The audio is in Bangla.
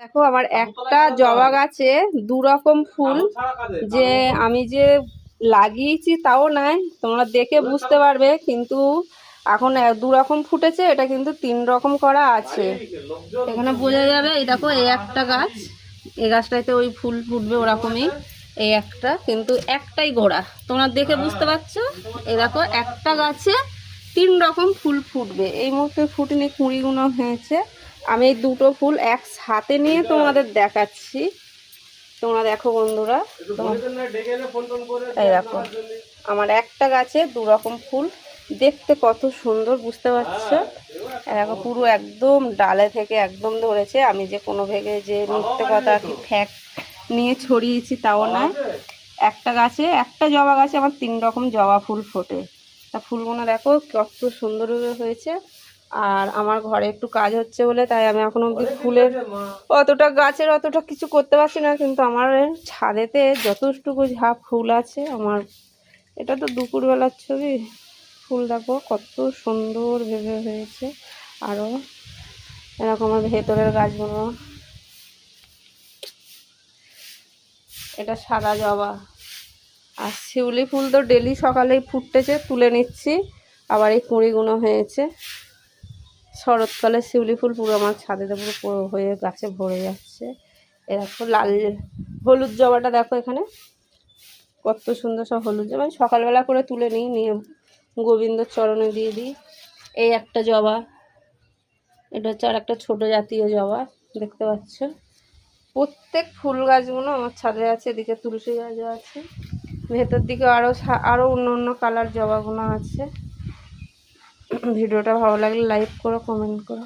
দেখো আমার একটা জবা গাছে দু রকম ফুল যে আমি যে লাগিয়েছি তাও নাই, তোমরা দেখে বুঝতে পারবে, কিন্তু এখন দু রকম ফুটেছে, এটা কিন্তু তিন রকম করা আছে, এখানে বোঝা যাবে। এই দেখো এই একটা গাছ, এই গাছটাতে ওই ফুল ফুটবে ওরকমই, এই একটা কিন্তু একটাই গোড়া, তোমরা দেখে বুঝতে পারছো। এই দেখো একটা গাছে তিন রকম ফুল ফুটবে, এই মুহূর্তে ফুটেনি, কুঁড়িগুলো হয়েছে। আমি এই দুটো ফুল একসাথে নিয়ে তোমাদের দেখাচ্ছি, তোমরা দেখো বন্ধুরা। এই দেখো আমার একটা গাছে দু রকম ফুল, দেখতে কত সুন্দর বুঝতে পারছো। দেখো পুরো একদম ডালে থেকে একদম ধরেছে, আমি যে কোনো ভেগে যে মিথ্যে কথা কি ফ্যাক নিয়ে ছড়িয়েছি তাও নয়। একটা গাছে, একটা জবা গাছে আমার তিন রকম জবা ফুল ফোটে, তা ফুলগুলো দেখো কত সুন্দর হয়েছে। আর আমার ঘরে একটু কাজ হচ্ছে বলে তাই আমি এখন অবধি ফুলের অতটা গাছের অতটা কিছু করতে পারছি না, কিন্তু আমার ছাদেতে যতটুকু যা ফুল আছে আমার, এটা তো দুপুরবেলার ছবি, ফুল দেখো কত সুন্দর ভেবে হয়েছে। আরও এরকম আমার ভেতরের গাছগুলো, এটা সাদা জবা। আর শিউলি ফুল তো ডেলি সকালেই ফুটতেছে, তুলে নিচ্ছি। আবার এই কুঁড়িগুলো হয়েছে, শরৎকালে শিউলি ফুল পুরো আমার ছাদেতে পুরো হয়ে গাছে ভরে যাচ্ছে। এরকম লাল হলুদ জবাটা দেখো এখানে কত সুন্দর, সব হলুদ জবা সকালবেলা করে তুলে নিয়ে গোবিন্দর চরণে দিয়ে দিই। এই একটা জবা, এটা হচ্ছে আর একটা ছোটো জাতীয় জবা, দেখতে পাচ্ছ। প্রত্যেক ফুল গাছগুলো আমার ছাদে আছে, এদিকে তুলসী গাছও আছে, ভেতর দিকে আরও অন্য অন্য কালার জবাগুলো আছে। ভিডিওটা ভালো লাগলে লাইক করো, কমেন্ট করো।